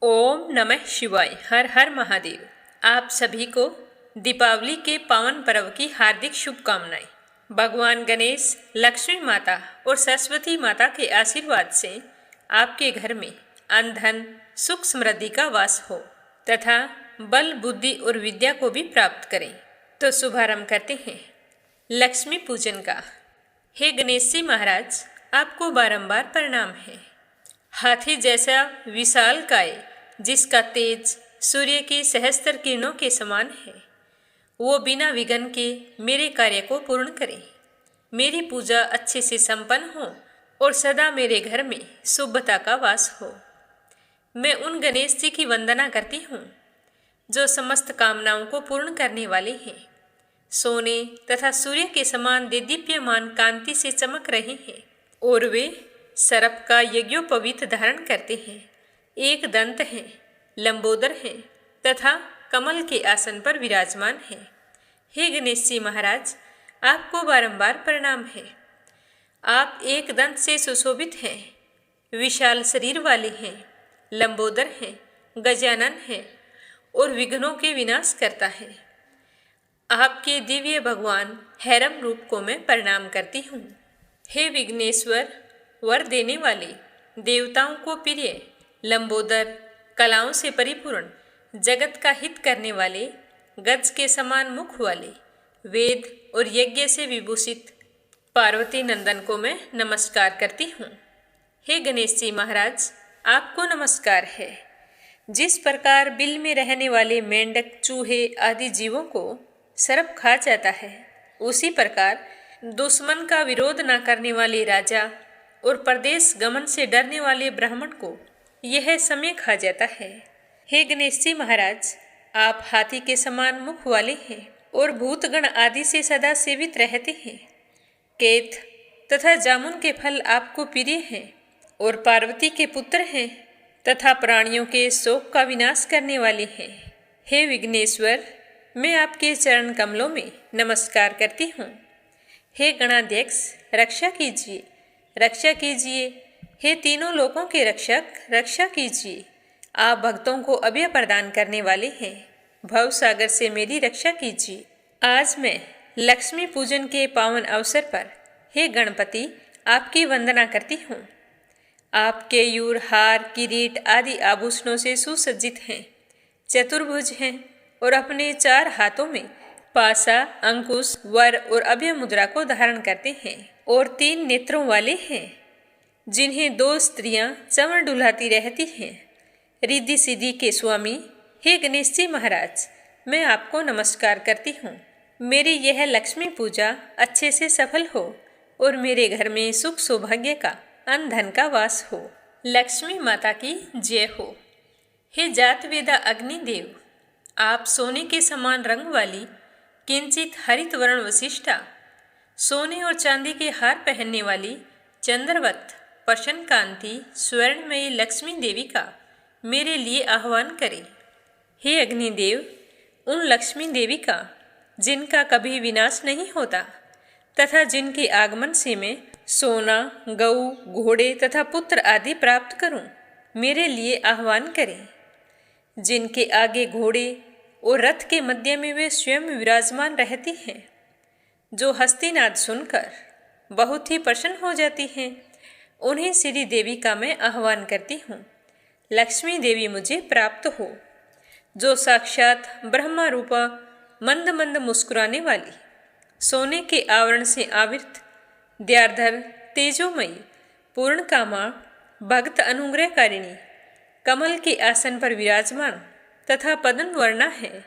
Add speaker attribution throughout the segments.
Speaker 1: ओम नमः शिवाय। हर हर महादेव। आप सभी को दीपावली के पावन पर्व की हार्दिक शुभकामनाएं। भगवान गणेश, लक्ष्मी माता और सरस्वती माता के आशीर्वाद से आपके घर में अन्न धन सुख समृद्धि का वास हो तथा बल बुद्धि और विद्या को भी प्राप्त करें। तो शुभारंभ करते हैं लक्ष्मी पूजन का। हे गणेश जी महाराज, आपको बारंबार प्रणाम है। हाथी जैसा विशाल काय जिसका तेज सूर्य की सहस्त्र किरणों के समान है, वो बिना विघ्न के मेरे कार्य को पूर्ण करे। मेरी पूजा अच्छे से संपन्न हो और सदा मेरे घर में शुभता का वास हो। मैं उन गणेश जी की वंदना करती हूँ जो समस्त कामनाओं को पूर्ण करने वाले हैं। सोने तथा सूर्य के समान देदीप्यमान कांति से चमक रहे हैं और वे सर्प का यज्ञोपवीत धारण करते हैं। एक दंत हैं, लंबोदर हैं तथा कमल के आसन पर विराजमान हैं। हे गणेश जी महाराज, आपको बारंबार प्रणाम है। आप एक दंत से सुशोभित हैं, विशाल शरीर वाले हैं, लंबोदर हैं, गजानन हैं और विघ्नों के विनाश करता है। आपके दिव्य भगवान हैरम रूप को मैं प्रणाम करती हूँ। हे विघ्नेश्वर, वर देने वाले, देवताओं को प्रिय, लंबोदर, कलाओं से परिपूर्ण, जगत का हित करने वाले, गज के समान मुख वाले, वेद और यज्ञ से विभूषित पार्वती नंदन को मैं नमस्कार करती हूँ। हे गणेश जी महाराज, आपको नमस्कार है। जिस प्रकार बिल में रहने वाले मेंढक, चूहे आदि जीवों को सर्प खा जाता है, उसी प्रकार दुश्मन का विरोध न करने वाले राजा और प्रदेश गमन से डरने वाले ब्राह्मण को यह समय खा जाता है। हे गणेश जी महाराज, आप हाथी के समान मुख वाले हैं और भूतगण आदि से सदा सेवित रहते हैं। केत तथा जामुन के फल आपको प्रिय हैं और पार्वती के पुत्र हैं तथा प्राणियों के शोक का विनाश करने वाले हैं। हे विघ्नेश्वर, मैं आपके चरण कमलों में नमस्कार करती हूँ। हे गणाध्यक्ष, रक्षा कीजिए, रक्षा कीजिए। हे तीनों लोकों के रक्षक, रक्षा कीजिए। आप भक्तों को अभय प्रदान करने वाले हैं, भव सागर से मेरी रक्षा कीजिए। आज मैं लक्ष्मी पूजन के पावन अवसर पर हे गणपति, आपकी वंदना करती हूँ। आप केयूर, हार, किरीट आदि आभूषणों से सुसज्जित हैं, चतुर्भुज हैं और अपने 4 हाथों में पासा, अंकुश, वर और अभय मुद्रा को धारण करते हैं और 3 नेत्रों वाले हैं, जिन्हें 2 स्त्रियां चमर डुलाती रहती हैं। रिद्धि सिद्धि के स्वामी हे गणेश जी महाराज, मैं आपको नमस्कार करती हूँ। मेरी यह लक्ष्मी पूजा अच्छे से सफल हो और मेरे घर में सुख सौभाग्य का, अन्न धन का वास हो। लक्ष्मी माता की जय हो। हे जात वेदा अग्निदेव, आप सोने के समान रंग वाली किंचित हरित वर्ण वशिष्ठा, सोने और चांदी के हार पहनने वाली चंद्रवत प्रसन्न कांति स्वर्णमयी लक्ष्मी देवी का मेरे लिए आह्वान करें। हे अग्निदेव, उन लक्ष्मी देवी का जिनका कभी विनाश नहीं होता तथा जिनके आगमन से मैं सोना, गऊ, घोड़े तथा पुत्र आदि प्राप्त करूं, मेरे लिए आह्वान करें। जिनके आगे घोड़े और रथ के मध्य में वे स्वयं विराजमान रहती हैं, जो हस्तिनाद सुनकर बहुत ही प्रसन्न हो जाती हैं, उन्हीं श्री देवी का मैं आह्वान करती हूँ। लक्ष्मी देवी मुझे प्राप्त हो, जो साक्षात ब्रह्मा रूपा मंद मंद मुस्कुराने वाली, सोने के आवरण से आवृत, द्यार्धर, तेजोमयी, पूर्ण कामा, भक्त अनुग्रहकारिणी, कमल के आसन पर विराजमान तथा पद्म वर्णा है,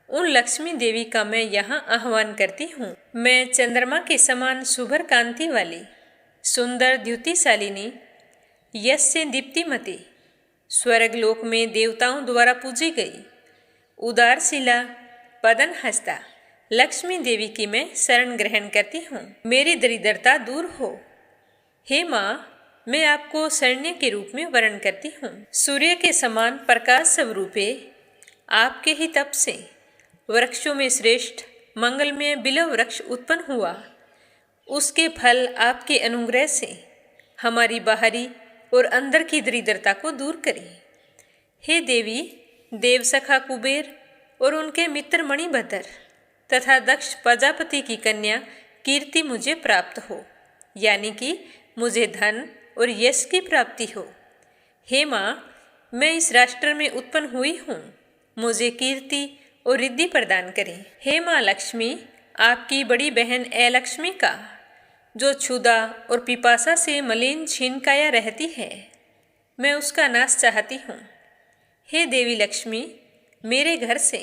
Speaker 1: उन लक्ष्मी देवी का मैं यहाँ आह्वान करती हूँ। मैं चंद्रमा के समान शुभ्र कांति वाली, सुंदर द्युतिशालिनी, यश से दीप्तिमती, स्वर्गलोक में देवताओं द्वारा पूजी गई, उदारशिला, पदन हस्ता लक्ष्मी देवी की मैं शरण ग्रहण करती हूँ। मेरी दरिद्रता दूर हो। हे माँ, मैं आपको शरण्य के रूप में वर्ण करती हूँ। सूर्य के समान प्रकाश स्वरूपे आपके ही तप से वृक्षों में श्रेष्ठ मंगलमय बिलव वृक्ष उत्पन्न हुआ। उसके फल आपके अनुग्रह से हमारी बाहरी और अंदर की दरिद्रता को दूर करें। हे देवी, देवसखा कुबेर और उनके मित्र मणिभद्र तथा दक्ष प्रजापति की कन्या कीर्ति मुझे प्राप्त हो, यानी कि मुझे धन और यश की प्राप्ति हो। हे माँ, मैं इस राष्ट्र में उत्पन्न हुई हूँ, मुझे कीर्ति और रिद्धि प्रदान करें। हे माँ लक्ष्मी, आपकी बड़ी बहन अलक्ष्मी का, जो क्षुधा और पिपासा से मलिन छीन काया रहती है, मैं उसका नाश चाहती हूँ। हे देवी लक्ष्मी, मेरे घर से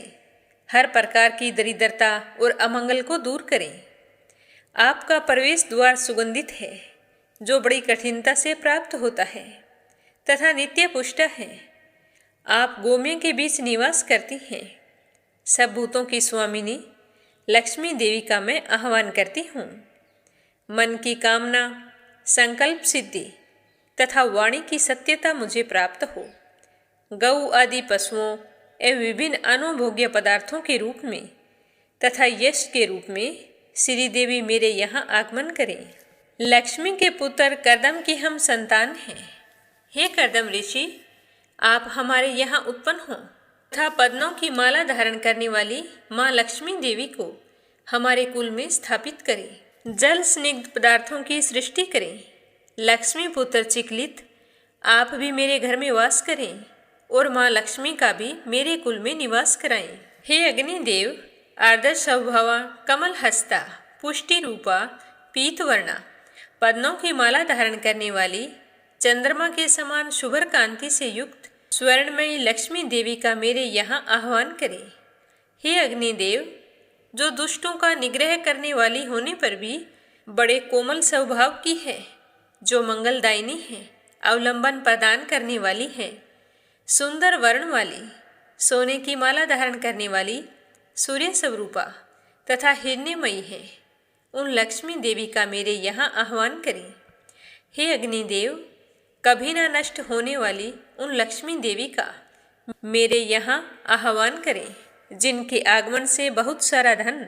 Speaker 1: हर प्रकार की दरिद्रता और अमंगल को दूर करें। आपका प्रवेश द्वार सुगंधित है, जो बड़ी कठिनता से प्राप्त होता है तथा नित्य पुष्ट है। आप गोमय के बीच निवास करती हैं। सब भूतों की स्वामिनी लक्ष्मी देवी का मैं आह्वान करती हूँ। मन की कामना, संकल्प सिद्धि तथा वाणी की सत्यता मुझे प्राप्त हो। गौ आदि पशुओं एवं विभिन्न अनुभोग्य पदार्थों के रूप में तथा यश के रूप में श्री देवी मेरे यहाँ आगमन करें। लक्ष्मी के पुत्र कर्दम की हम संतान हैं। हे कर्दम ऋषि, आप हमारे यहाँ उत्पन्न हों तथा पद्मों की माला धारण करने वाली माँ लक्ष्मी देवी को हमारे कुल में स्थापित करें। जल स्निग्ध पदार्थों की सृष्टि करें। लक्ष्मी पुत्र चिकलित, आप भी मेरे घर में वास करें और माँ लक्ष्मी का भी मेरे कुल में निवास कराएं। हे अग्निदेव, आदर्श स्वभावा, कमल हस्ता, पुष्टि रूपा, पीतवर्णा, पद्मों की माला धारण करने वाली, चंद्रमा के समान शुभ्र कांति से युक्त स्वर्णमयी लक्ष्मी देवी का मेरे यहाँ आह्वान करें। हे अग्निदेव, जो दुष्टों का निग्रह करने वाली होने पर भी बड़े कोमल स्वभाव की है, जो मंगलदायिनी है, अवलंबन प्रदान करने वाली है, सुंदर वर्ण वाली, सोने की माला धारण करने वाली, सूर्य स्वरूपा तथा हिरण्यमयी है, उन लक्ष्मी देवी का मेरे यहाँ आह्वान करें। हे अग्निदेव, कभी न नष्ट होने वाली उन लक्ष्मी देवी का मेरे यहाँ आह्वान करें, जिनके आगमन से बहुत सारा धन,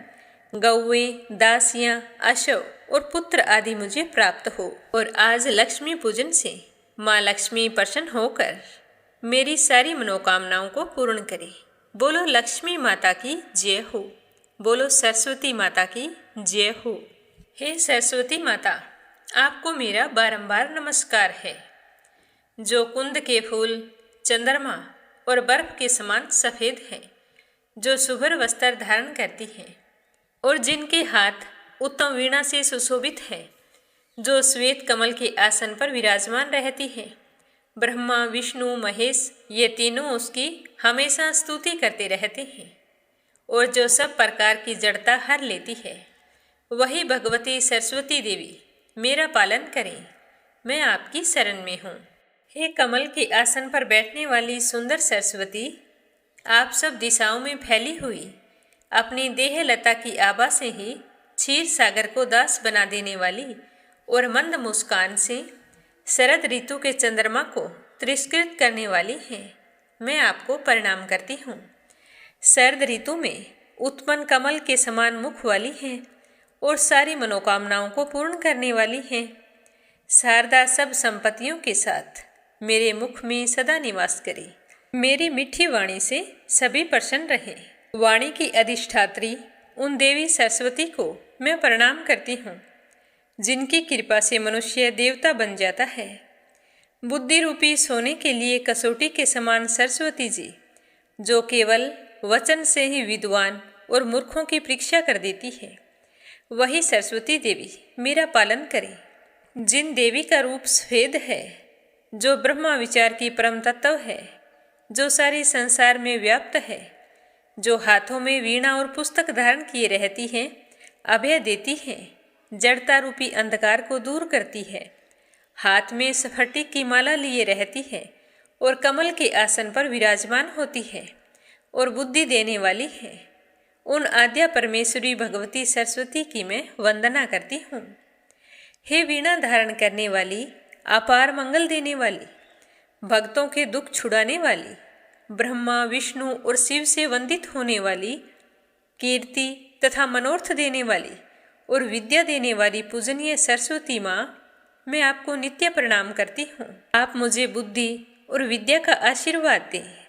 Speaker 1: गौएं, दासियाँ, अश्व और पुत्र आदि मुझे प्राप्त हो। और आज लक्ष्मी पूजन से माँ लक्ष्मी प्रसन्न होकर मेरी सारी मनोकामनाओं को पूर्ण करें। बोलो लक्ष्मी माता की जय हो। बोलो सरस्वती माता की जय हो। हे सरस्वती माता, आपको मेरा बारंबार नमस्कार है, जो कुंद के फूल, चंद्रमा और बर्फ के समान सफ़ेद है, जो शुभ्र वस्त्र धारण करती है और जिनके हाथ उत्तम वीणा से सुशोभित है, जो श्वेत कमल के आसन पर विराजमान रहती है। ब्रह्मा, विष्णु, महेश ये तीनों उसकी हमेशा स्तुति करते रहते हैं और जो सब प्रकार की जड़ता हर लेती है, वही भगवती सरस्वती देवी मेरा पालन करें। मैं आपकी शरण में हूँ। हे कमल के आसन पर बैठने वाली सुंदर सरस्वती, आप सब दिशाओं में फैली हुई अपनी देह लता की आभा से ही क्षीर सागर को दास बना देने वाली और मंद मुस्कान से शरद ऋतु के चंद्रमा को तिरस्कृत करने वाली हैं, मैं आपको प्रणाम करती हूँ। शरद ऋतु में उत्पन्न कमल के समान मुख वाली हैं और सारी मनोकामनाओं को पूर्ण करने वाली हैं। शारदा सब संपत्तियों के साथ मेरे मुख में सदा निवास करे। मेरी मीठी वाणी से सभी प्रसन्न रहें। वाणी की अधिष्ठात्री उन देवी सरस्वती को मैं प्रणाम करती हूँ, जिनकी कृपा से मनुष्य देवता बन जाता है। बुद्धि रूपी सोने के लिए कसौटी के समान सरस्वती जी, जो केवल वचन से ही विद्वान और मूर्खों की परीक्षा कर देती है, वही सरस्वती देवी मेरा पालन करे। जिन देवी का रूप सफेद है, जो ब्रह्मा विचार की परम तत्व है, जो सारे संसार में व्याप्त है, जो हाथों में वीणा और पुस्तक धारण किए रहती है, अभय देती है, जड़ता रूपी अंधकार को दूर करती है, हाथ में स्फटिक की माला लिए रहती है और कमल के आसन पर विराजमान होती है और बुद्धि देने वाली है, उन आद्या परमेश्वरी भगवती सरस्वती की मैं वंदना करती हूँ। हे वीणा धारण करने वाली, अपार मंगल देने वाली, भक्तों के दुख छुड़ाने वाली, ब्रह्मा, विष्णु और शिव से वंदित होने वाली, कीर्ति तथा मनोर्थ देने वाली और विद्या देने वाली पूजनीय सरस्वती माँ, मैं आपको नित्य प्रणाम करती हूँ। आप मुझे बुद्धि और विद्या का आशीर्वाद दें।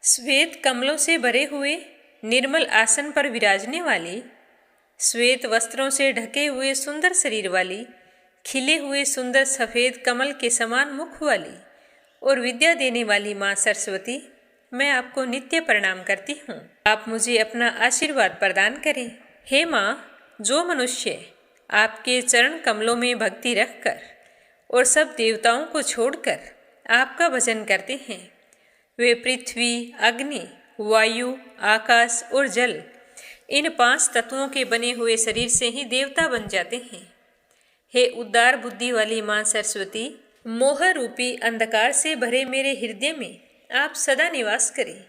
Speaker 1: श्वेत कमलों से भरे हुए निर्मल आसन पर विराजने वाली, श्वेत वस्त्रों से ढके हुए सुंदर शरीर वाली, खिले हुए सुंदर सफ़ेद कमल के समान मुख वाली और विद्या देने वाली माँ सरस्वती, मैं आपको नित्य प्रणाम करती हूँ। आप मुझे अपना आशीर्वाद प्रदान करें। हे माँ, जो मनुष्य आपके चरण कमलों में भक्ति रखकर और सब देवताओं को छोड़कर आपका भजन करते हैं, वे पृथ्वी, अग्नि, वायु, आकाश और जल, इन 5 तत्वों के बने हुए शरीर से ही देवता बन जाते हैं। हे उदार बुद्धि वाली माँ सरस्वती, मोह रूपी अंधकार से भरे मेरे हृदय में आप सदा निवास करें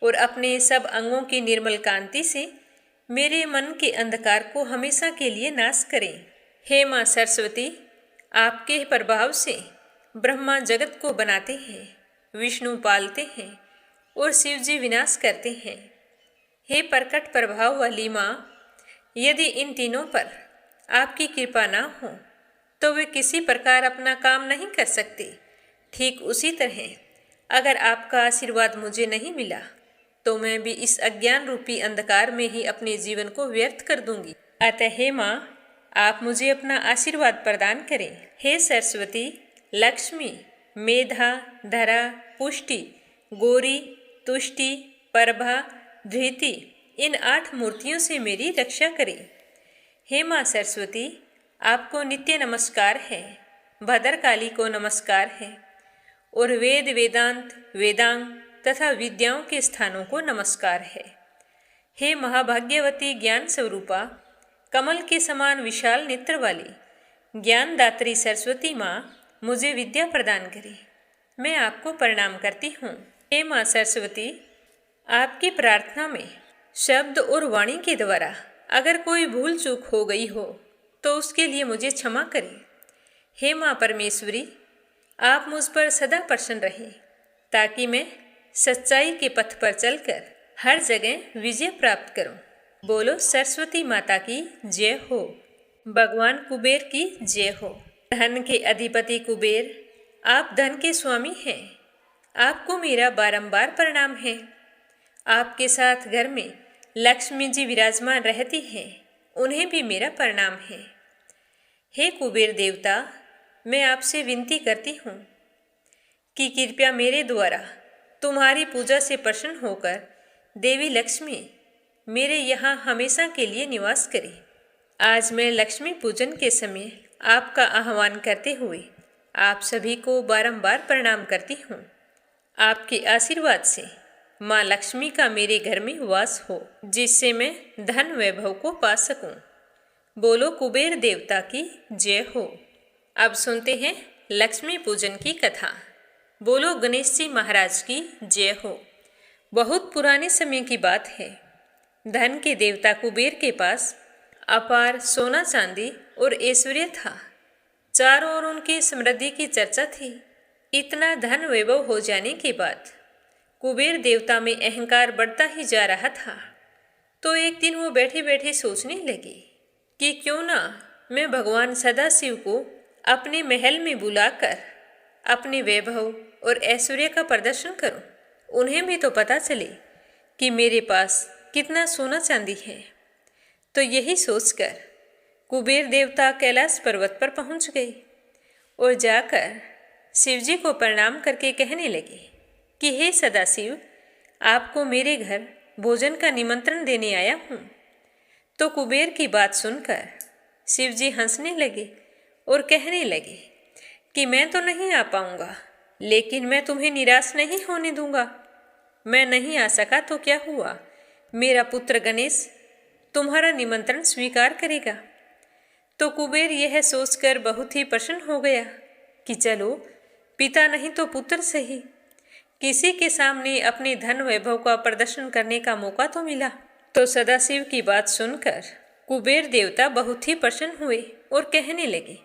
Speaker 1: और अपने सब अंगों की निर्मल कांति से मेरे मन के अंधकार को हमेशा के लिए नाश करें। हे माँ सरस्वती, आपके प्रभाव से ब्रह्मा जगत को बनाते हैं, विष्णु पालते हैं और शिव जी विनाश करते हैं। हे प्रकट प्रभाव वाली माँ, यदि इन तीनों पर आपकी कृपा ना हो तो वे किसी प्रकार अपना काम नहीं कर सकते। ठीक उसी तरह अगर आपका आशीर्वाद मुझे नहीं मिला तो मैं भी इस अज्ञान रूपी अंधकार में ही अपने जीवन को व्यर्थ कर दूंगी। अतः हे माँ, आप मुझे अपना आशीर्वाद प्रदान करें। हे सरस्वती, लक्ष्मी, मेधा, धरा, पुष्टि, गौरी, तुष्टि, प्रभा, धृति, इन 8 मूर्तियों से मेरी रक्षा करें। हे माँ सरस्वती, आपको नित्य नमस्कार है, भद्रकाली को नमस्कार है और वेद, वेदांत, वेदांग तथा विद्याओं के स्थानों को नमस्कार है। हे महाभाग्यवती ज्ञान स्वरूपा, कमल के समान विशाल नेत्र वाली ज्ञानदात्री सरस्वती माँ, मुझे विद्या प्रदान करें। मैं आपको प्रणाम करती हूँ। हे माँ सरस्वती, आपकी प्रार्थना में शब्द और वाणी के द्वारा अगर कोई भूल चूक हो गई हो तो उसके लिए मुझे क्षमा करें। हे माँ परमेश्वरी, आप मुझ पर सदा प्रसन्न रहें ताकि मैं सच्चाई के पथ पर चलकर हर जगह विजय प्राप्त करूं। बोलो सरस्वती माता की जय हो। भगवान कुबेर की जय हो। धन के अधिपति कुबेर, आप धन के स्वामी हैं। आपको मेरा बारंबार प्रणाम है। आपके साथ घर में लक्ष्मी जी विराजमान रहती हैं, उन्हें भी मेरा प्रणाम है। हे कुबेर देवता, मैं आपसे विनती करती हूँ कि कृपया मेरे द्वारा तुम्हारी पूजा से प्रसन्न होकर देवी लक्ष्मी मेरे यहाँ हमेशा के लिए निवास करे। आज मैं लक्ष्मी पूजन के समय आपका आह्वान करते हुए आप सभी को बारंबार प्रणाम करती हूँ। आपके आशीर्वाद से माँ लक्ष्मी का मेरे घर में वास हो, जिससे मैं धन वैभव को पा सकूं। बोलो कुबेर देवता की जय हो। अब सुनते हैं लक्ष्मी पूजन की कथा। बोलो गणेश जी महाराज की जय हो। बहुत पुराने समय की बात है। धन के देवता कुबेर के पास अपार सोना चांदी और ऐश्वर्य था। चारों ओर उनकी समृद्धि की चर्चा थी। इतना धन वैभव हो जाने के बाद कुबेर देवता में अहंकार बढ़ता ही जा रहा था। तो एक दिन वो बैठे बैठे सोचने लगे कि क्यों ना मैं भगवान सदाशिव को अपने महल में बुलाकर अपने वैभव और ऐश्वर्य का प्रदर्शन करूं। उन्हें भी तो पता चले कि मेरे पास कितना सोना चांदी है। तो यही सोचकर कुबेर देवता कैलाश पर्वत पर पहुंच गए और जाकर शिवजी को प्रणाम करके कहने लगे कि हे सदाशिव, आपको मेरे घर भोजन का निमंत्रण देने आया हूँ। तो कुबेर की बात सुनकर शिवजी हंसने लगे और कहने लगे कि मैं तो नहीं आ पाऊंगा, लेकिन मैं तुम्हें निराश नहीं होने दूंगा। मैं नहीं आ सका तो क्या हुआ, मेरा पुत्र गणेश तुम्हारा निमंत्रण स्वीकार करेगा। तो कुबेर यह सोचकर बहुत ही प्रसन्न हो गया कि चलो पिता नहीं तो पुत्र सही, किसी के सामने अपने धन वैभव का प्रदर्शन करने का मौका तो मिला। तो सदाशिव की बात सुनकर कुबेर देवता बहुत ही प्रसन्न हुए और कहने लगे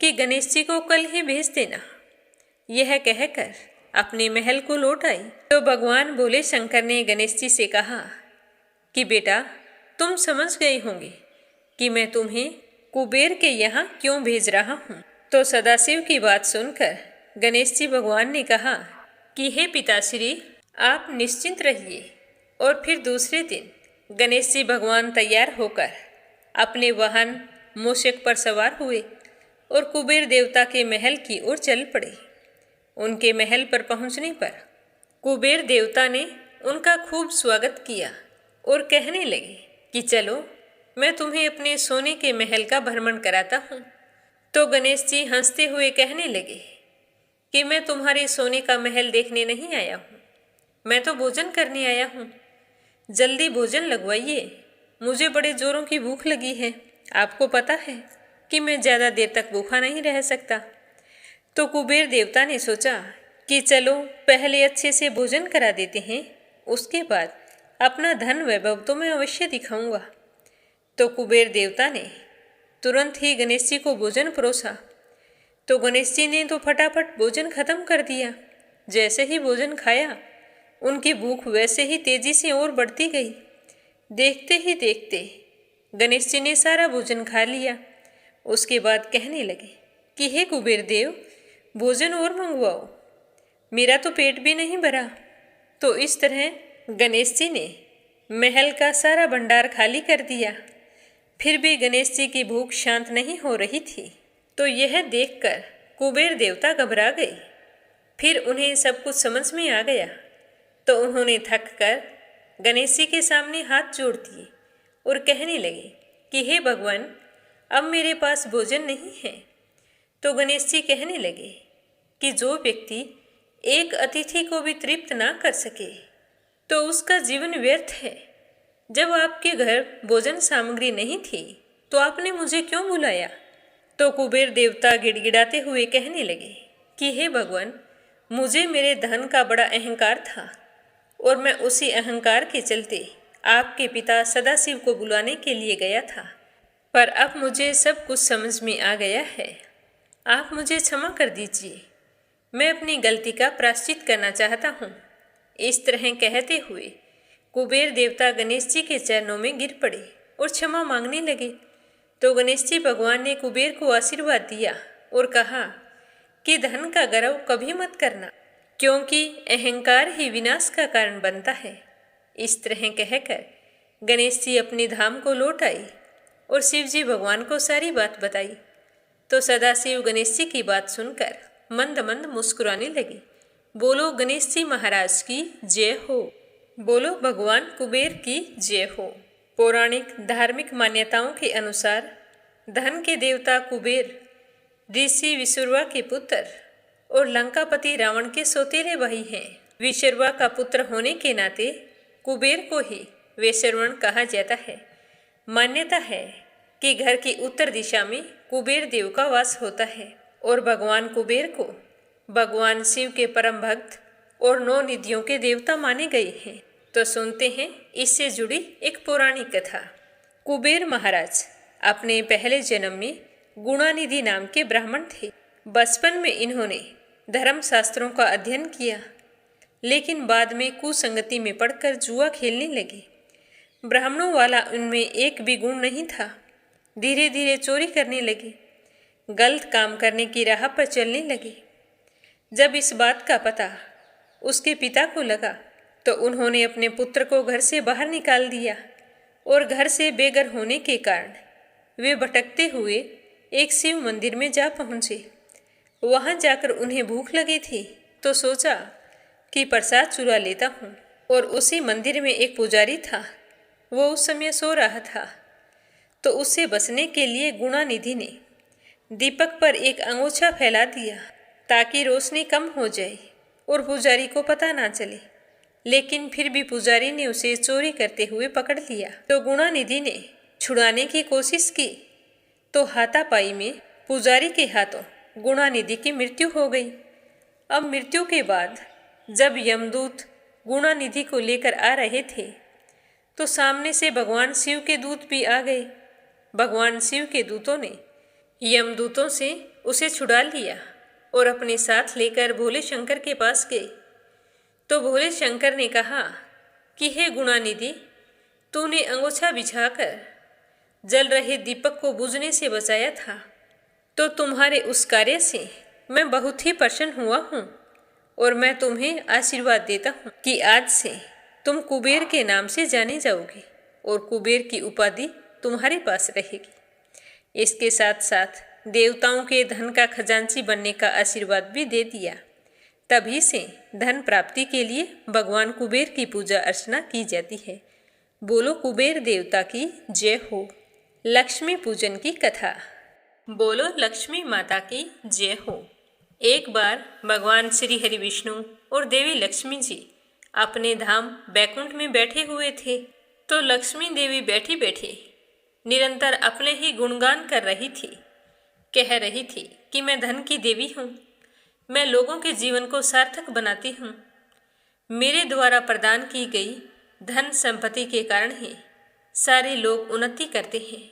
Speaker 1: कि गणेश जी को कल ही भेज देना। यह कहकर अपने महल को लौट आई। तो भगवान भोले शंकर ने गणेश जी से कहा कि बेटा, तुम समझ गए होंगे कि मैं तुम्हें कुबेर के यहाँ क्यों भेज रहा हूँ। तो सदाशिव की बात सुनकर गणेश जी भगवान ने कहा कि हे पिताश्री, आप निश्चिंत रहिए। और फिर दूसरे दिन गणेश जी भगवान तैयार होकर अपने वाहन मूषक पर सवार हुए और कुबेर देवता के महल की ओर चल पड़े। उनके महल पर पहुंचने पर कुबेर देवता ने उनका खूब स्वागत किया और कहने लगे कि चलो मैं तुम्हें अपने सोने के महल का भ्रमण कराता हूँ। तो गणेश जी हंसते हुए कहने लगे कि मैं तुम्हारे सोने का महल देखने नहीं आया हूँ, मैं तो भोजन करने आया हूँ। जल्दी भोजन लगवाइए, मुझे बड़े जोरों की भूख लगी है। आपको पता है कि मैं ज़्यादा देर तक भूखा नहीं रह सकता। तो कुबेर देवता ने सोचा कि चलो पहले अच्छे से भोजन करा देते हैं, उसके बाद अपना धन वैभव तो मैं अवश्य दिखाऊंगा। तो कुबेर देवता ने तुरंत ही गणेश जी को भोजन परोसा। तो गणेश जी ने तो फटाफट भोजन खत्म कर दिया। जैसे ही भोजन खाया, उनकी भूख वैसे ही तेजी से और बढ़ती गई। देखते ही देखते गणेश जी ने सारा भोजन खा लिया। उसके बाद कहने लगे कि हे कुबेर देव, भोजन और मंगवाओ, मेरा तो पेट भी नहीं भरा। तो इस तरह गणेश जी ने महल का सारा भंडार खाली कर दिया। फिर भी गणेश जी की भूख शांत नहीं हो रही थी। तो यह देखकर कुबेर देवता घबरा गए। फिर उन्हें सब कुछ समझ में आ गया। तो उन्होंने थक कर गणेश जी के सामने हाथ जोड़ दिए और कहने लगे कि हे भगवान, अब मेरे पास भोजन नहीं है। तो गणेश जी कहने लगे कि जो व्यक्ति एक अतिथि को भी तृप्त ना कर सके तो उसका जीवन व्यर्थ है। जब आपके घर भोजन सामग्री नहीं थी तो आपने मुझे क्यों बुलाया? तो कुबेर देवता गिड़गिड़ाते हुए कहने लगे कि हे भगवान, मुझे मेरे धन का बड़ा अहंकार था और मैं उसी अहंकार के चलते आपके पिता सदाशिव को बुलाने के लिए गया था। पर अब मुझे सब कुछ समझ में आ गया है। आप मुझे क्षमा कर दीजिए, मैं अपनी गलती का प्रायश्चित करना चाहता हूँ। इस तरह कहते हुए कुबेर देवता गणेश जी के चरणों में गिर पड़े और क्षमा मांगने लगे। तो गणेश जी भगवान ने कुबेर को आशीर्वाद दिया और कहा कि धन का गर्व कभी मत करना, क्योंकि अहंकार ही विनाश का कारण बनता है। इस तरह कहकर गणेश जी अपने धाम को लौट आए और शिव जी भगवान को सारी बात बताई। तो सदाशिव गणेश जी की बात सुनकर मंद मंद मुस्कुराने लगे। बोलो गणेश जी महाराज की जय हो। बोलो भगवान कुबेर की जय हो। पौराणिक धार्मिक मान्यताओं के अनुसार धन के देवता कुबेर ऋषि विश्रवा के पुत्र और लंकापति रावण के सौतेले भाई हैं। विश्रवा का पुत्र होने के नाते कुबेर को ही वैश्रवण कहा जाता है। मान्यता है कि घर की उत्तर दिशा में कुबेर देव का वास होता है और भगवान कुबेर को भगवान शिव के परम भक्त और 9 निधियों के देवता माने गए हैं। तो सुनते हैं इससे जुड़ी एक पौराणिक कथा। कुबेर महाराज अपने पहले जन्म में गुणानिधि नाम के ब्राह्मण थे। बचपन में इन्होंने धर्म शास्त्रों का अध्ययन किया, लेकिन बाद में कुसंगति में पड़कर जुआ खेलने लगे। ब्राह्मणों वाला उनमें एक भी गुण नहीं था। धीरे धीरे चोरी करने लगे, गलत काम करने की राह पर चलने लगे। जब इस बात का पता उसके पिता को लगा तो उन्होंने अपने पुत्र को घर से बाहर निकाल दिया और घर से बेघर होने के कारण वे भटकते हुए एक शिव मंदिर में जा पहुँचे। वहाँ जाकर उन्हें भूख लगी थी तो सोचा कि प्रसाद चुरा लेता हूँ। और उसी मंदिर में एक पुजारी था, वो उस समय सो रहा था। तो उससे बचने के लिए गुणानिधि ने दीपक पर एक अंगोछा फैला दिया ताकि रोशनी कम हो जाए और पुजारी को पता ना चले। लेकिन फिर भी पुजारी ने उसे चोरी करते हुए पकड़ लिया। तो गुणानिधि ने छुड़ाने की कोशिश की तो हाथापाई में पुजारी के हाथों गुणानिधि की मृत्यु हो गई। अब मृत्यु के बाद जब यमदूत गुणानिधि को लेकर आ रहे थे तो सामने से भगवान शिव के दूत भी आ गए। भगवान शिव के दूतों ने यमदूतों से उसे छुड़ा लिया और अपने साथ लेकर भोले शंकर के पास गए। तो भोले शंकर ने कहा कि हे गुणानिधि, तूने अंगोछा बिछाकर जल रहे दीपक को बुझने से बचाया था, तो तुम्हारे उस कार्य से मैं बहुत ही प्रसन्न हुआ हूँ और मैं तुम्हें आशीर्वाद देता हूँ कि आज से तुम कुबेर के नाम से जाने जाओगे और कुबेर की उपाधि तुम्हारे पास रहेगी। इसके साथ साथ देवताओं के धन का खजांची बनने का आशीर्वाद भी दे दिया। तभी से धन प्राप्ति के लिए भगवान कुबेर की पूजा अर्चना की जाती है। बोलो कुबेर देवता की जय हो। लक्ष्मी पूजन की कथा। बोलो लक्ष्मी माता की जय हो। एक बार भगवान श्री हरि विष्णु और देवी लक्ष्मी जी अपने धाम बैकुंठ में बैठे हुए थे, तो लक्ष्मी देवी बैठी बैठी निरंतर अपने ही गुणगान कर रही थी। कह रही थी कि मैं धन की देवी हूँ, मैं लोगों के जीवन को सार्थक बनाती हूँ। मेरे द्वारा प्रदान की गई धन संपत्ति के कारण ही सारे लोग उन्नति करते हैं।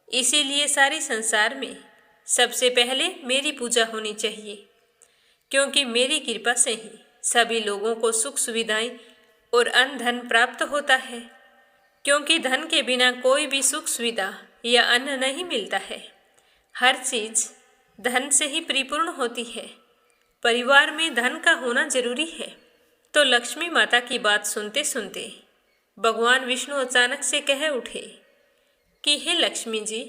Speaker 1: इसीलिए सारे संसार में सबसे पहले मेरी पूजा होनी चाहिए, क्योंकि मेरी कृपा से ही सभी लोगों को सुख सुविधाएं और अन्न धन प्राप्त होता है। क्योंकि धन के बिना कोई भी सुख सुविधा या अन्न नहीं मिलता है। हर चीज धन से ही परिपूर्ण होती है। परिवार में धन का होना जरूरी है। तो लक्ष्मी माता की बात सुनते सुनते भगवान विष्णु अचानक से कह उठे कि हे लक्ष्मी जी,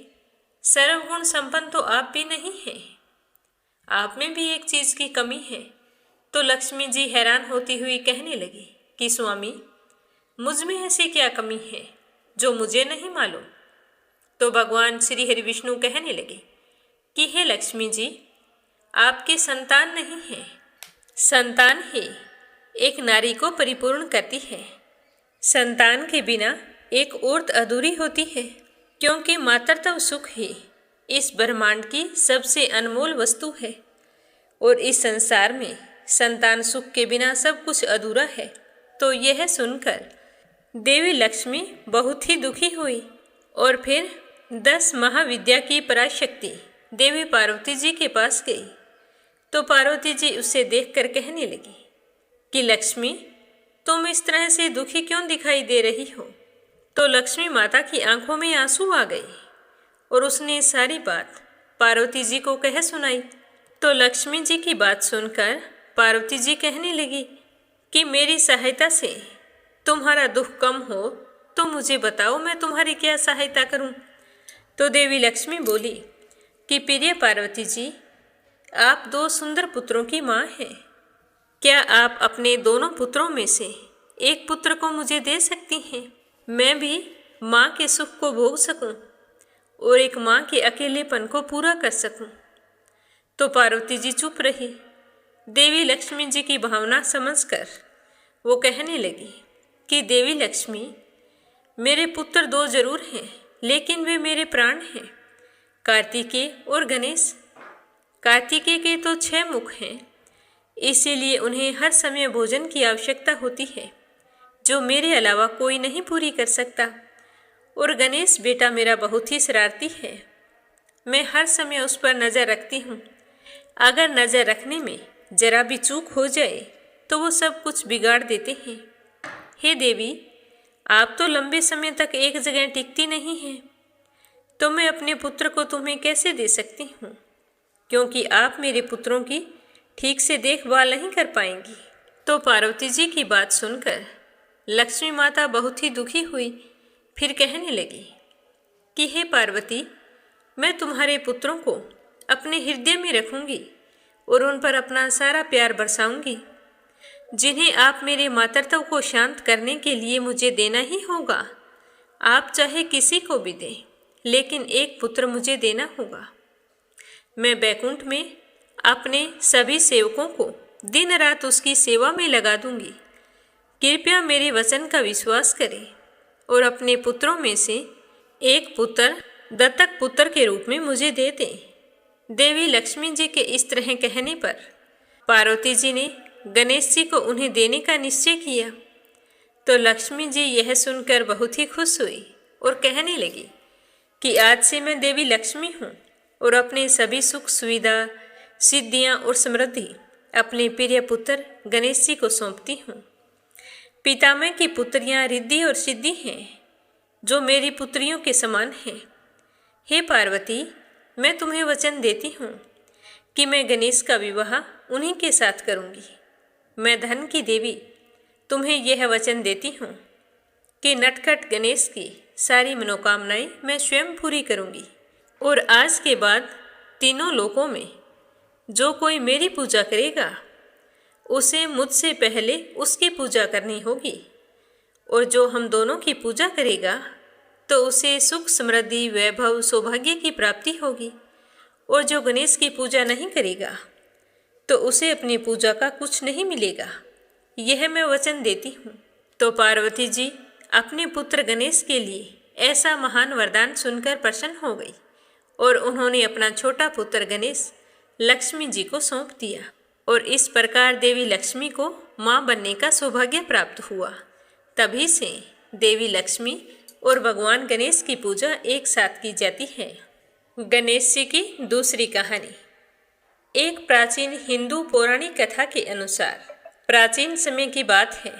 Speaker 1: सर्वगुण संपन्न तो आप भी नहीं हैं, आप में भी एक चीज की कमी है। तो लक्ष्मी जी हैरान होती हुई कहने लगी कि स्वामी, मुझ में ऐसी क्या कमी है जो मुझे नहीं मालूम। तो भगवान श्री हरि विष्णु कहने लगे कि हे लक्ष्मी जी, आपकी संतान नहीं है। संतान ही एक नारी को परिपूर्ण करती है। संतान के बिना एक औरत अधूरी होती है, क्योंकि मातृत्व सुख ही इस ब्रह्मांड की सबसे अनमोल वस्तु है और इस संसार में संतान सुख के बिना सब कुछ अधूरा है। तो यह सुनकर देवी लक्ष्मी बहुत ही दुखी हुई और फिर 10 महाविद्या की पराशक्ति देवी पार्वती जी के पास गई। तो पार्वती जी उसे देखकर कहने लगी कि लक्ष्मी, तुम इस तरह से दुखी क्यों दिखाई दे रही हो। तो लक्ष्मी माता की आंखों में आंसू आ गए और उसने सारी बात पार्वती जी को कह सुनाई। तो लक्ष्मी जी की बात सुनकर पार्वती जी कहने लगी कि मेरी सहायता से तुम्हारा दुख कम हो तो मुझे बताओ, मैं तुम्हारी क्या सहायता करूं। तो देवी लक्ष्मी बोली कि प्रिय पार्वती जी, आप 2 सुंदर पुत्रों की माँ हैं। क्या आप अपने दोनों पुत्रों में से एक पुत्र को मुझे दे सकती हैं, मैं भी माँ के सुख को भोग सकूं और एक माँ के अकेलेपन को पूरा कर सकूं। तो पार्वती जी चुप रही। देवी लक्ष्मी जी की भावना समझकर वो कहने लगी कि देवी लक्ष्मी, मेरे पुत्र 2 जरूर हैं, लेकिन वे मेरे प्राण हैं, कार्तिकेय और गणेश। कार्तिकेय के तो 6 मुख हैं, इसीलिए उन्हें हर समय भोजन की आवश्यकता होती है, जो मेरे अलावा कोई नहीं पूरी कर सकता। और गणेश बेटा मेरा बहुत ही शरारती है, मैं हर समय उस पर नज़र रखती हूँ। अगर नज़र रखने में जरा भी चूक हो जाए तो वो सब कुछ बिगाड़ देते हैं। हे देवी, आप तो लंबे समय तक एक जगह टिकती नहीं हैं, तो मैं अपने पुत्र को तुम्हें कैसे दे सकती हूँ, क्योंकि आप मेरे पुत्रों की ठीक से देखभाल नहीं कर पाएंगी। तो पार्वती जी की बात सुनकर लक्ष्मी माता बहुत ही दुखी हुई। फिर कहने लगी कि हे पार्वती, मैं तुम्हारे पुत्रों को अपने हृदय में रखूंगी और उन पर अपना सारा प्यार बरसाऊंगी, जिन्हें आप मेरे मातृत्व को शांत करने के लिए मुझे देना ही होगा। आप चाहे किसी को भी दें, लेकिन एक पुत्र मुझे देना होगा। मैं बैकुंठ में अपने सभी सेवकों को दिन रात उसकी सेवा में लगा दूंगी। कृपया मेरे वचन का विश्वास करें और अपने पुत्रों में से एक पुत्र दत्तक पुत्र के रूप में मुझे दे दें। देवी लक्ष्मी जी के इस तरह कहने पर पार्वती जी ने गणेश जी को उन्हें देने का निश्चय किया। तो लक्ष्मी जी यह सुनकर बहुत ही खुश हुई और कहने लगी कि आज से मैं देवी लक्ष्मी हूँ और अपने सभी सुख सुविधा, सिद्धियाँ और समृद्धि अपने प्रिय पुत्र गणेश जी को सौंपती हूँ। पितामह की पुत्रियाँ रिद्धि और सिद्धि हैं, जो मेरी पुत्रियों के समान हैं। हे पार्वती, मैं तुम्हें वचन देती हूँ कि मैं गणेश का विवाह उन्हीं के साथ करूँगी मैं धन की देवी तुम्हें यह वचन देती हूँ कि नटखट गणेश की सारी मनोकामनाएं मैं स्वयं पूरी करूँगी। और आज के बाद तीनों लोकों में जो कोई मेरी पूजा करेगा उसे मुझसे पहले उसकी पूजा करनी होगी, और जो हम दोनों की पूजा करेगा तो उसे सुख समृद्धि वैभव सौभाग्य की प्राप्ति होगी, और जो गणेश की पूजा नहीं करेगा तो उसे अपनी पूजा का कुछ नहीं मिलेगा। यह मैं वचन देती हूँ। तो पार्वती जी अपने पुत्र गणेश के लिए ऐसा महान वरदान सुनकर प्रसन्न हो गई, और उन्होंने अपना छोटा पुत्र गणेश लक्ष्मी जी को सौंप दिया, और इस प्रकार देवी लक्ष्मी को माँ बनने का सौभाग्य प्राप्त हुआ। तभी से देवी लक्ष्मी और भगवान गणेश की पूजा एक साथ की जाती है। गणेश जी की दूसरी कहानी। एक प्राचीन हिंदू पौराणिक कथा के अनुसार प्राचीन समय की बात है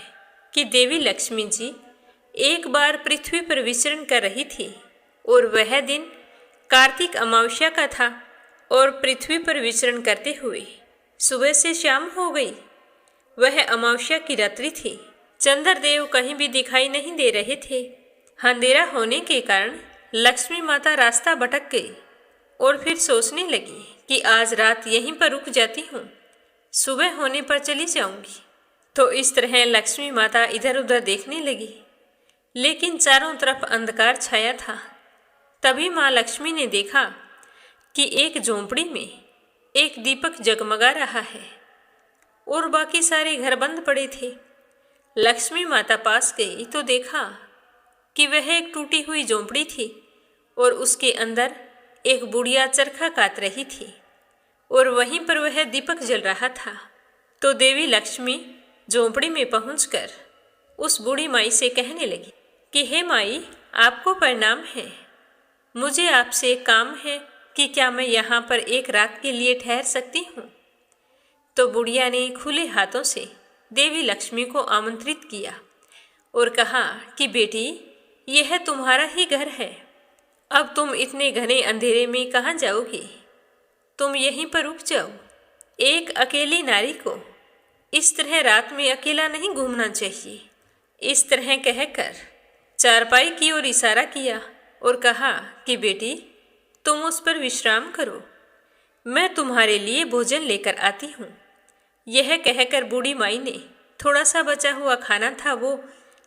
Speaker 1: कि देवी लक्ष्मी जी एक बार पृथ्वी पर विचरण कर रही थी, और वह दिन कार्तिक अमावस्या का था, और पृथ्वी पर विचरण करते हुए सुबह से शाम हो गई। वह अमावस्या की रात्रि थी। चंद्रदेव कहीं भी दिखाई नहीं दे रहे थे। अंधेरा होने के कारण लक्ष्मी माता रास्ता भटक गई और फिर सोचने लगी कि आज रात यहीं पर रुक जाती हूँ, सुबह होने पर चली जाऊंगी। तो इस तरह लक्ष्मी माता इधर उधर देखने लगी, लेकिन चारों तरफ अंधकार छाया था। तभी माँ लक्ष्मी ने देखा कि एक झोंपड़ी में एक दीपक जगमगा रहा है और बाकी सारे घर बंद पड़े थे। लक्ष्मी माता पास गई तो देखा कि वह एक टूटी हुई झोंपड़ी थी, और उसके अंदर एक बुढ़िया चरखा काट रही थी, और वहीं पर वह दीपक जल रहा था। तो देवी लक्ष्मी झोंपड़ी में पहुंचकर उस बूढ़ी माई से कहने लगी कि हे माई, आपको प्रणाम है। मुझे आपसे एक काम है कि क्या मैं यहाँ पर एक रात के लिए ठहर सकती हूँ। तो बुढ़िया ने खुले हाथों से देवी लक्ष्मी को आमंत्रित किया और कहा कि बेटी, यह तुम्हारा ही घर है। अब तुम इतने घने अंधेरे में कहाँ जाओगी? तुम यहीं पर रुक जाओ। एक अकेली नारी को इस तरह रात में अकेला नहीं घूमना चाहिए। इस तरह कहकर चारपाई की ओर इशारा किया और कहा कि बेटी, तुम उस पर विश्राम करो, मैं तुम्हारे लिए भोजन लेकर आती हूँ। यह कहकर बूढ़ी माई ने थोड़ा सा बचा हुआ खाना था वो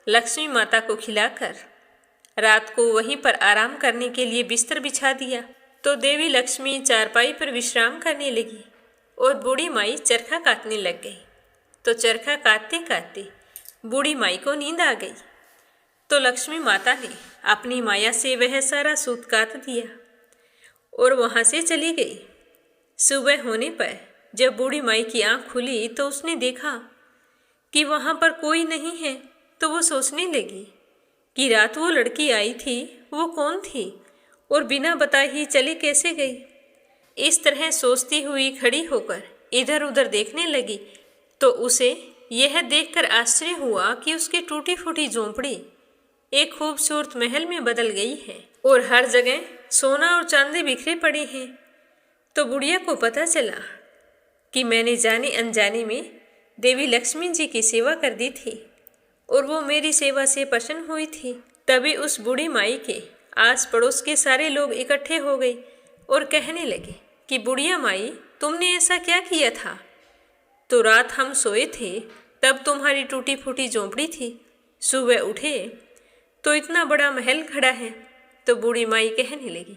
Speaker 1: लक्ष्मी माता को खिलाकर रात को वहीं पर आराम करने के लिए बिस्तर बिछा दिया। तो देवी लक्ष्मी चारपाई पर विश्राम करने लगी और बूढ़ी माई चरखा काटने लग गई। तो चरखा काटते काटते बूढ़ी माई को नींद आ गई। तो लक्ष्मी माता ने अपनी माया से वह सारा सूत काट दिया और वहाँ से चली गई। सुबह होने पर जब बूढ़ी माई की आंख खुली तो उसने देखा कि वहाँ पर कोई नहीं है। तो वो सोचने लगी कि रात वो लड़की आई थी, वो कौन थी और बिना बताए ही चली कैसे गई। इस तरह सोचती हुई खड़ी होकर इधर उधर देखने लगी। तो उसे यह देखकर आश्चर्य हुआ कि उसकी टूटी फूटी झोंपड़ी एक खूबसूरत महल में बदल गई है और हर जगह सोना और चांदी बिखरे पड़े हैं। तो बुढ़िया को पता चला कि मैंने जाने अनजाने में देवी लक्ष्मी जी की सेवा कर दी थी और वो मेरी सेवा से प्रसन्न हुई थी। तभी उस बूढ़ी माई के आस पड़ोस के सारे लोग इकट्ठे हो गए और कहने लगे कि बुढ़िया माई, तुमने ऐसा क्या किया था? तो रात हम सोए थे तब तुम्हारी टूटी फूटी झोंपड़ी थी, सुबह उठे तो इतना बड़ा महल खड़ा है। तो बूढ़ी माई कहने लगी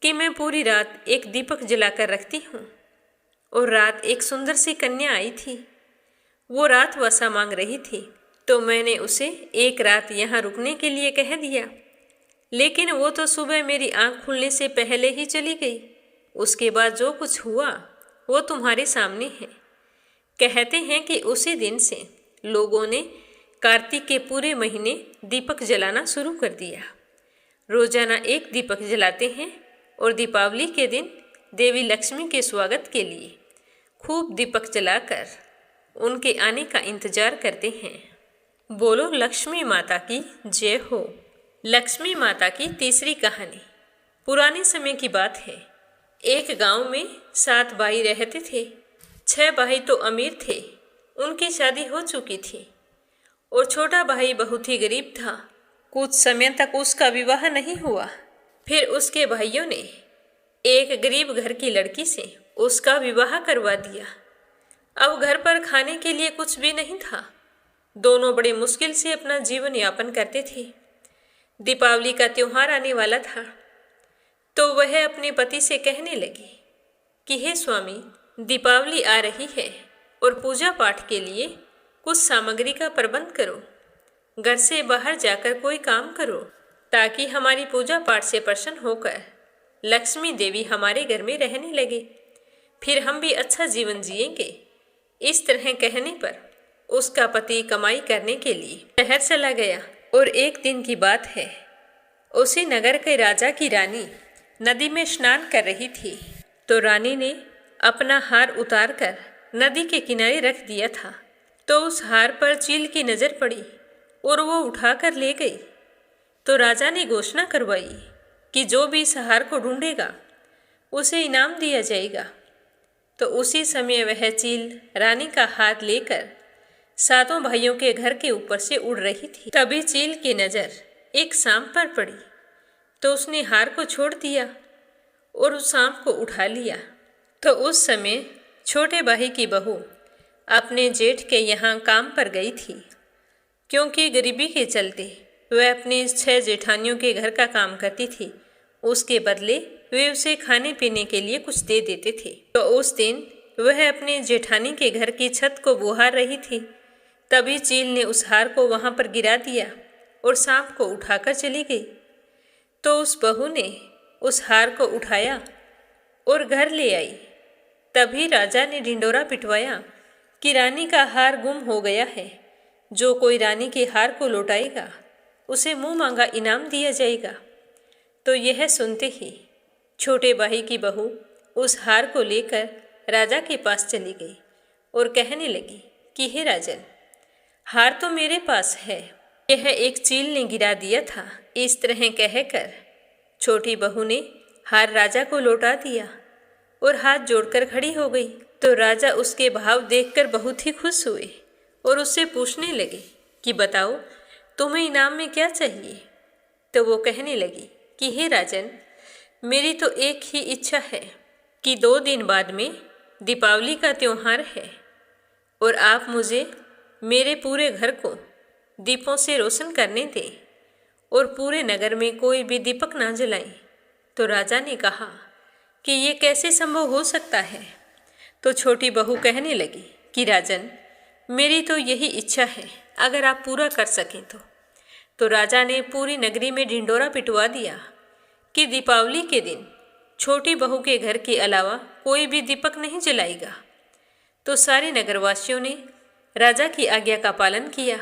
Speaker 1: कि मैं पूरी रात एक दीपक जलाकर रखती हूँ, और रात एक सुंदर सी कन्या आई थी, वो रात वसा मांग रही थी। तो मैंने उसे एक रात यहाँ रुकने के लिए कह दिया, लेकिन वो तो सुबह मेरी आंख खुलने से पहले ही चली गई। उसके बाद जो कुछ हुआ वो तुम्हारे सामने है। कहते हैं कि उसी दिन से लोगों ने कार्तिक के पूरे महीने दीपक जलाना शुरू कर दिया। रोजाना एक दीपक जलाते हैं और दीपावली के दिन देवी लक्ष्मी के स्वागत के लिए खूब दीपक जलाकर उनके आने का इंतजार करते हैं। बोलो लक्ष्मी माता की जय हो। लक्ष्मी माता की तीसरी कहानी। पुराने समय की बात है। एक गांव में 7 भाई रहते थे। 6 भाई तो अमीर थे उनकी शादी हो चुकी थी और छोटा भाई बहुत ही गरीब था। कुछ समय तक उसका विवाह नहीं हुआ। फिर उसके भाइयों ने एक गरीब घर की लड़की से उसका विवाह करवा दिया। अब घर पर खाने के लिए कुछ भी नहीं था। दोनों बड़े मुश्किल से अपना जीवन यापन करते थे। दीपावली का त्योहार आने वाला था तो वह अपने पति से कहने लगी कि हे स्वामी, दीपावली आ रही है और पूजा पाठ के लिए कुछ सामग्री का प्रबंध करो। घर से बाहर जाकर कोई काम करो ताकि हमारी पूजा पाठ से प्रसन्न होकर लक्ष्मी देवी हमारे घर में रहने लगे, फिर हम भी अच्छा जीवन जिएंगे। इस तरह कहने पर उसका पति कमाई करने के लिए शहर चला गया। और एक दिन की बात है, उसी नगर के राजा की रानी नदी में स्नान कर रही थी तो रानी ने अपना हार उतारकर नदी के किनारे रख दिया था। तो उस हार पर चील की नज़र पड़ी और वो उठाकर ले गई। तो राजा ने घोषणा करवाई कि जो भी इस हार को ढूंढेगा उसे इनाम दिया जाएगा। तो उसी समय वह चील रानी का हाथ लेकर सातों भाइयों के घर के ऊपर से उड़ रही थी। तभी चील की नज़र एक सांप पर पड़ी तो उसने हार को छोड़ दिया और उस सांप को उठा लिया। तो उस समय छोटे भाई की बहू अपने जेठ के यहाँ काम पर गई थी, क्योंकि गरीबी के चलते वह अपनी 6 जेठानियों के घर का काम करती थी। उसके बदले वे उसे खाने पीने के लिए कुछ दे देते थे। तो उस दिन वह अपने जेठानी के घर की छत को बुहार रही थी। तभी चील ने उस हार को वहाँ पर गिरा दिया और सांप को उठाकर चली गई। तो उस बहू ने उस हार को उठाया और घर ले आई। तभी राजा ने ढिंडोरा पिटवाया कि रानी का हार गुम हो गया है। जो कोई रानी के हार को लौटाएगा उसे मुंह मांगा इनाम दिया जाएगा। तो यह सुनते ही छोटे भाई की बहू उस हार को लेकर राजा के पास चली गई और कहने लगी कि हे राजन, हार तो मेरे पास है, यह एक चील ने गिरा दिया था। इस तरह कहकर छोटी बहू ने हार राजा को लौटा दिया और हाथ जोड़कर खड़ी हो गई। तो राजा उसके भाव देखकर बहुत ही खुश हुए और उससे पूछने लगे कि बताओ, तुम्हें इनाम में क्या चाहिए। तो वो कहने लगी कि हे राजन, मेरी तो एक ही इच्छा है कि 2 दिन बाद में दीपावली का त्योहार है और आप मुझे मेरे पूरे घर को दीपों से रोशन करने दें और पूरे नगर में कोई भी दीपक ना जलाएं। तो राजा ने कहा कि ये कैसे संभव हो सकता है। तो छोटी बहू कहने लगी कि राजन, मेरी तो यही इच्छा है, अगर आप पूरा कर सकें तो राजा ने पूरी नगरी में ढिंडोरा पिटवा दिया कि दीपावली के दिन छोटी बहू के घर के अलावा कोई भी दीपक नहीं जलाएगा। तो सारे नगरवासियों ने राजा की आज्ञा का पालन किया।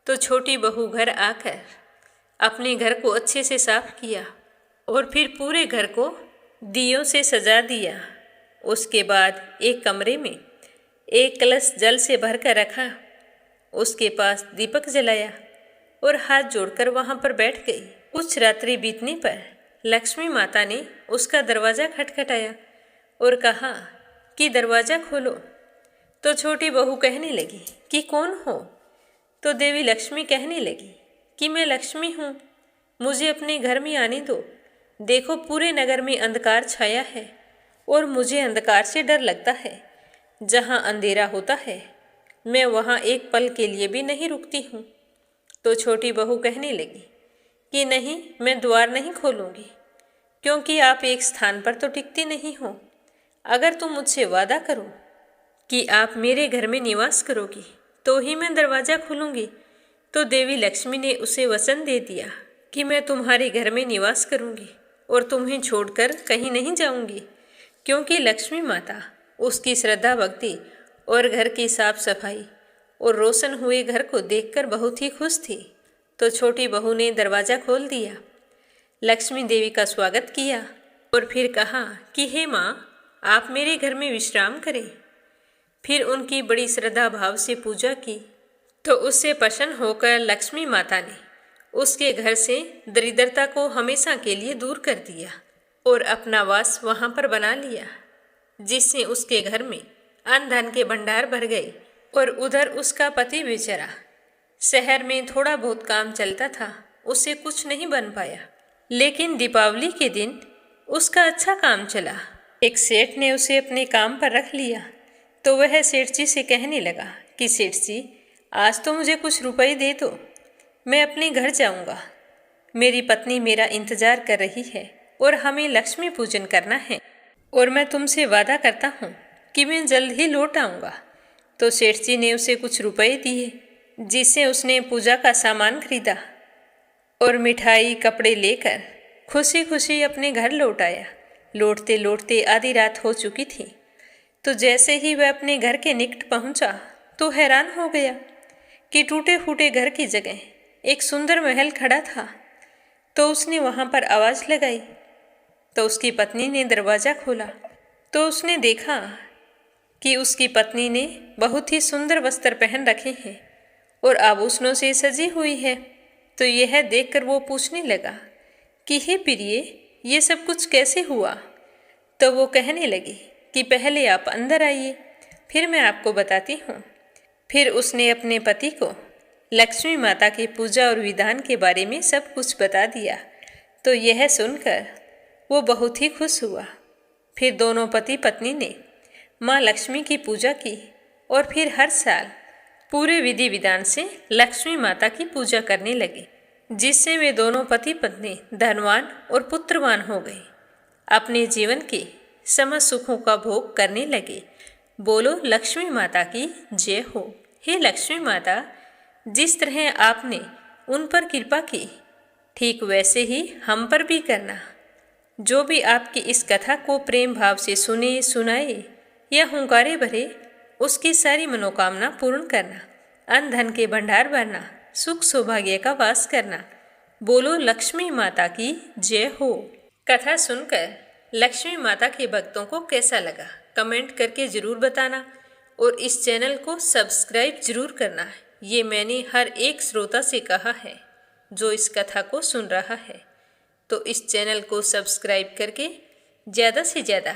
Speaker 1: तो छोटी बहू घर आकर अपने घर को अच्छे से साफ किया और फिर पूरे घर को दियों से सजा दिया। उसके बाद एक कमरे में एक कलश जल से भरकर रखा, उसके पास दीपक जलाया और हाथ जोड़कर वहाँ पर बैठ गई। कुछ रात्रि बीतने पर लक्ष्मी माता ने उसका दरवाज़ा खटखटाया और कहा कि दरवाज़ा खोलो। तो छोटी बहू कहने लगी कि कौन हो। तो देवी लक्ष्मी कहने लगी कि मैं लक्ष्मी हूँ, मुझे अपने घर में आने दो। देखो, पूरे नगर में अंधकार छाया है और मुझे अंधकार से डर लगता है। जहाँ अंधेरा होता है मैं वहाँ एक पल के लिए भी नहीं रुकती हूँ। तो छोटी बहू कहने लगी कि नहीं, मैं द्वार नहीं खोलूँगी, क्योंकि आप एक स्थान पर तो टिकती नहीं हो। अगर तुम मुझसे वादा करो कि आप मेरे घर में निवास करोगी तो ही मैं दरवाज़ा खोलूँगी। तो देवी लक्ष्मी ने उसे वचन दे दिया कि मैं तुम्हारे घर में निवास करूँगी और तुम्हें छोड़कर कहीं नहीं जाऊँगी, क्योंकि लक्ष्मी माता उसकी श्रद्धा भक्ति और घर की साफ सफाई और रोशन हुए घर को देखकर बहुत ही खुश थी। तो छोटी बहू ने दरवाज़ा खोल दिया, लक्ष्मी देवी का स्वागत किया और फिर कहा कि हे माँ, आप मेरे घर में विश्राम करें। फिर उनकी बड़ी श्रद्धा भाव से पूजा की तो उससे प्रसन्न होकर लक्ष्मी माता ने उसके घर से दरिद्रता को हमेशा के लिए दूर कर दिया और अपना वास वहाँ पर बना लिया, जिससे उसके घर में अन्न धन के भंडार भर गए। और उधर उसका पति बेचारा शहर में थोड़ा बहुत काम चलता था, उससे कुछ नहीं बन पाया। लेकिन दीपावली के दिन उसका अच्छा काम चला। एक सेठ ने उसे अपने काम पर रख लिया तो वह सेठ जी से कहने लगा कि सेठ जी, आज तो मुझे कुछ रुपए दे दो, मैं अपने घर जाऊंगा। मेरी पत्नी मेरा इंतजार कर रही है और हमें लक्ष्मी पूजन करना है और मैं तुमसे वादा करता हूँ कि मैं जल्द ही लौट आऊँगा। तो सेठ जी ने उसे कुछ रुपए दिए, जिससे उसने पूजा का सामान खरीदा और मिठाई कपड़े लेकर खुशी खुशी अपने घर लौट आया। लौटते लौटते आधी रात हो चुकी थी। तो जैसे ही वह अपने घर के निकट पहुंचा तो हैरान हो गया कि टूटे फूटे घर की जगह एक सुंदर महल खड़ा था। तो उसने वहां पर आवाज़ लगाई तो उसकी पत्नी ने दरवाज़ा खोला तो उसने देखा कि उसकी पत्नी ने बहुत ही सुंदर वस्त्र पहन रखे हैं और आभूषणों से सजी हुई है। तो यह देखकर वो पूछने लगा कि हे प्रिय, ये सब कुछ कैसे हुआ? तो वो कहने लगी कि पहले आप अंदर आइए, फिर मैं आपको बताती हूँ। फिर उसने अपने पति को लक्ष्मी माता की पूजा और विधान के बारे में सब कुछ बता दिया। तो यह सुनकर वो बहुत ही खुश हुआ। फिर दोनों पति पत्नी ने माँ लक्ष्मी की पूजा की और फिर हर साल पूरे विधि विधान से लक्ष्मी माता की पूजा करने लगे, जिससे वे दोनों पति पत्नी धनवान और पुत्रवान हो गए। अपने जीवन के समस्त सुखों का भोग करने लगे। बोलो लक्ष्मी माता की जय हो। हे लक्ष्मी माता, जिस तरह आपने उन पर कृपा की, ठीक वैसे ही हम पर भी करना। जो भी आपकी इस कथा को प्रेम भाव से सुने सुनाए या हुंकारे भरे, उसकी सारी मनोकामना पूर्ण करना, अन्न धन के भंडार भरना, सुख सौभाग्य का वास करना। बोलो लक्ष्मी माता की जय हो। कथा सुनकर लक्ष्मी माता के भक्तों को कैसा लगा कमेंट करके ज़रूर बताना और इस चैनल को सब्सक्राइब जरूर करना। ये मैंने हर एक श्रोता से कहा है जो इस कथा को सुन रहा है। तो इस चैनल को सब्सक्राइब करके ज़्यादा से ज़्यादा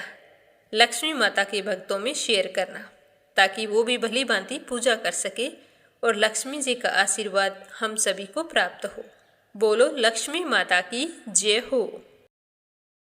Speaker 1: लक्ष्मी माता के भक्तों में शेयर करना, ताकि वो भी भली भांति पूजा कर सके और लक्ष्मी जी का आशीर्वाद हम सभी को प्राप्त हो। बोलो लक्ष्मी माता की जय हो।